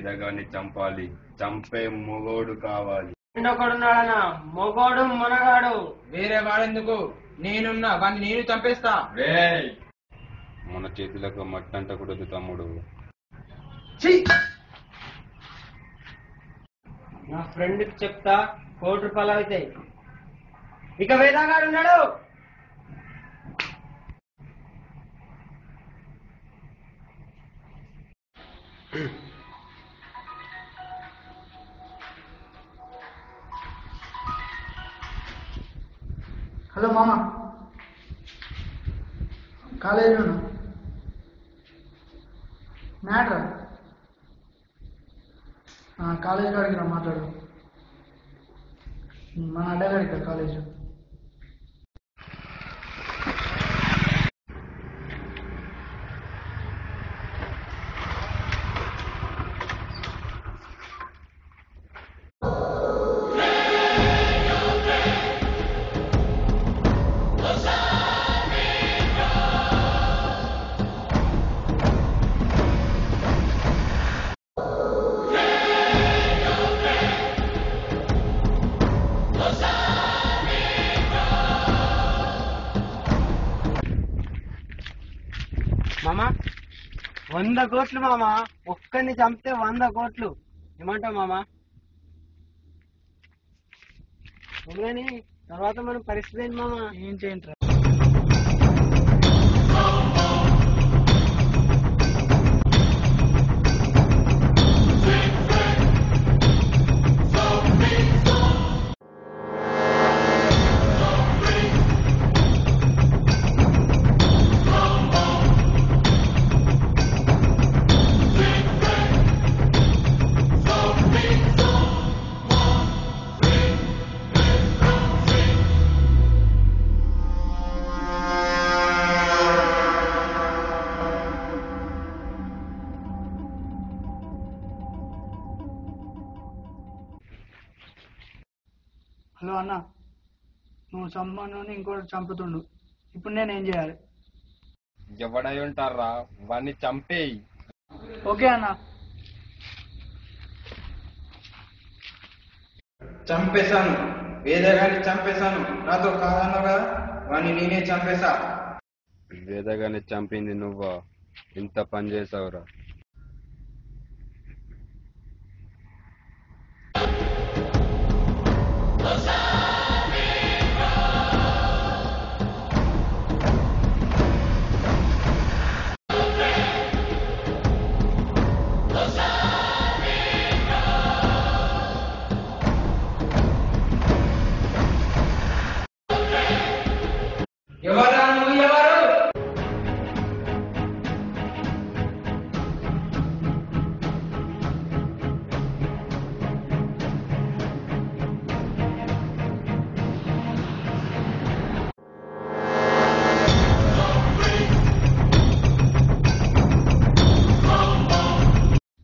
వేదగాన్ని చంపాలి, చంపే మొగోడు కావాలి. రెండొకడున్నాడనా మొగోడు మనగాడు. వేరే వాడెందుకు, నేనున్నా వాడిని నేను చంపేస్తా. మన చేతులకు మట్టంటకూడదు తమ్ముడు. నా ఫ్రెండ్కి చెప్తా, ₹1,00,000 అవుతాయి. ఇక వేదాగాడు ఉన్నాడు. హలో మామ, కాలేజీలో మ్యాటర్ కాలేజీ కాడికి రా మాట్లాడు. మన అడ్డగాడికి కాలేజీ. మామా 100 కోట్లు మామా, ఒక్కడిని చంపితే 100 కోట్లు. ఏమంటావు మామా? కానీ తర్వాత మన పరిస్థితి ఏంటి మామా? ఏం చేయండి. హలో అన్న, నువ్వు చంపను ఇంకోటి చంపుతుండు. ఇప్పుడు నేనేం చేయాలి? ఎవడై ఉంటారా, వాడిని చంపేయి. ఓకే అన్న. చంపేశాను, వేదగాన్ని చంపేశాను. నాతో కాదన్నావు కదా, వాడిని నేనే చంపేశా. వేదగాన్ని చంపింది నువ్వా? ఇంత పని చేసావురా? ఎవరా నువ్వు? ఎవరు?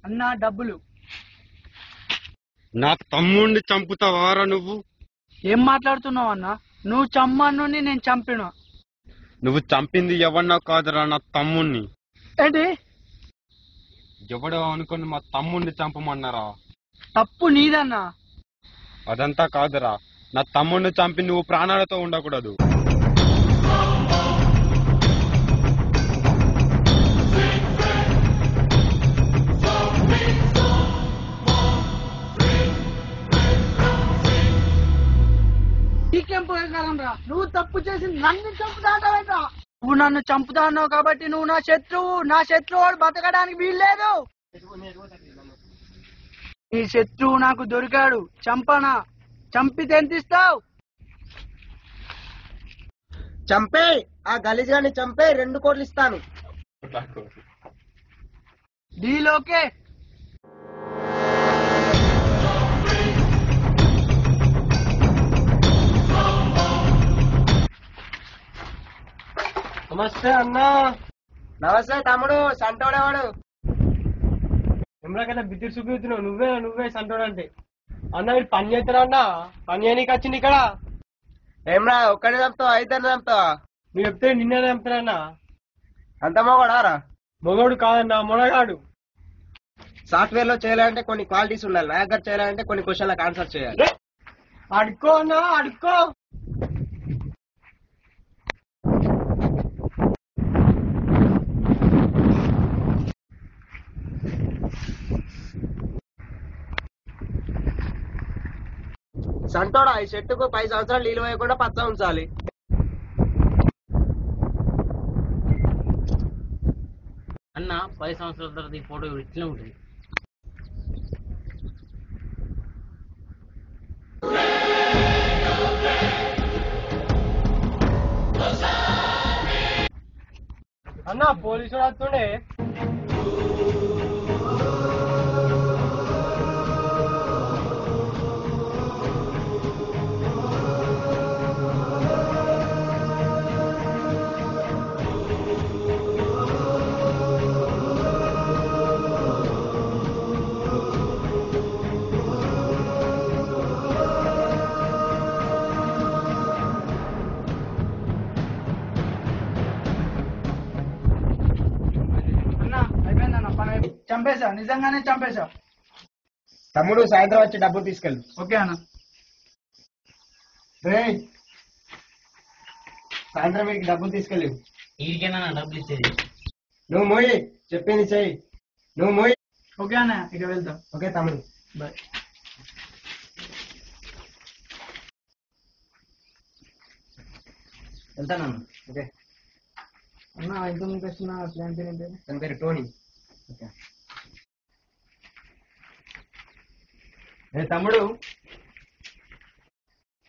అన్న డబ్బులు. నా తమ్ముడిని చంపుతావారా నువ్వు? ఏం మాట్లాడుతున్నావు అన్న? నువ్వు చమ్మను నేను చంపిన. నువ్వు చంపింది ఎవరినో కాదురా, నా తమ్ముణ్ణి. ఏంటి? ఎవడో అనుకుని మా తమ్ముడిని చంపమన్నారా? తప్పు నీదన్నా. అదంతా కాదురా, నా తమ్ముడిని చంపి నువ్వు ప్రాణాలతో ఉండకూడదు. నువ్వు తప్పు చేసి నన్ను చంపుతాంటావేంట్రా? నువ్వు నన్ను చంపుతా అన్నావు కాబట్టి నువ్వు నా శత్రువు. నా శత్రువు వాడు బతకడానికి వీల్లేదు. నీ శత్రువు నాకు దొరికాడు. చంపనా? చంపితే ఎంత ఇస్తావు? చంపే, ఆ గలీజ్గాన్ని చంపే, 2 కోట్లు ఇస్తాను. Deal okay. నమస్తే అన్నా. నమస్తే తమ్ముడు. సంటోడేవాడు? ఎమరాకైనా బిద్దురు చూపిస్తున్నావు. నువ్వే సంటోడు అంటే. అన్న వీడు పని చేస్తారా అన్న? పని చేయనీకి వచ్చింది ఇక్కడ. ఏమ్రా ఒక్కడే చంపుతావా, 2 చంపుతావా? నువ్వు చెప్తే నిన్నే చంపుతారన్నా. అంత మొగడారా? మొగోడు కాదన్నా, మొనగాడు. సాఫ్ట్వేర్ లో చేయాలంటే కొన్ని క్వాలిటీస్ ఉండాలి, నా దగ్గర చేయాలంటే కొన్ని క్వశ్చన్లకు ఆన్సర్ చేయాలి. అడుక్కో అన్నా అడుక్కో. సంటోడా ఈ చెట్టుకు 10 సంవత్సరాలు నీళ్ళు వేయకుండా పచ్చ ఉంచాలి. అన్న 10 సంవత్సరాల తర్వాత ఈ ఫోటో ఇట్లా ఉంటుంది. అన్న పోలీసుడు వస్తుండే. చంపేశా, నిజంగానే చంపేశా. తమ్ముడు సాయంత్రం వచ్చి డబ్బు తీసుకెళ్ళు. ఓకే అన్న. సాయంత్రం వీడికి డబ్బులు తీసుకెళ్ళి. వీడికేనా డబ్బులు ఇచ్చేది? నువ్వు మోయి, చెప్పింది చెయ్యి. నువ్వు మోయి. ఓకే అన్న, ఇక వెళ్తాం. ఓకే తమ్ముడు, బాయ్. వెళ్తానమ్మా. ఓకే. అన్న ఎంత వస్తున్నా ప్లాన్ పేరు? తన పేరు టోనీ. ఓకే. తమ్ముడు,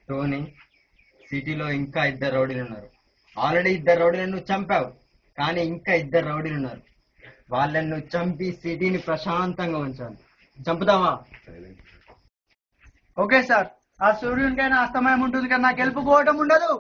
టోనీ, సిటీలో ఇంకా 2 రౌడీలు ఉన్నారు. ఆల్రెడీ 2 రౌడీలను నువ్వు చంపావు, కానీ ఇంకా 2 రౌడీలు ఉన్నారు. వాళ్ళని నువ్వు చంపి సిటీని ప్రశాంతంగా ఉంచాలి. చంపుతావా? Okay sir. ఆ సూర్యునికైనా అస్తమయం ఉంటుంది కానీ నాకు గెలుపుకోవటం ఉండదు.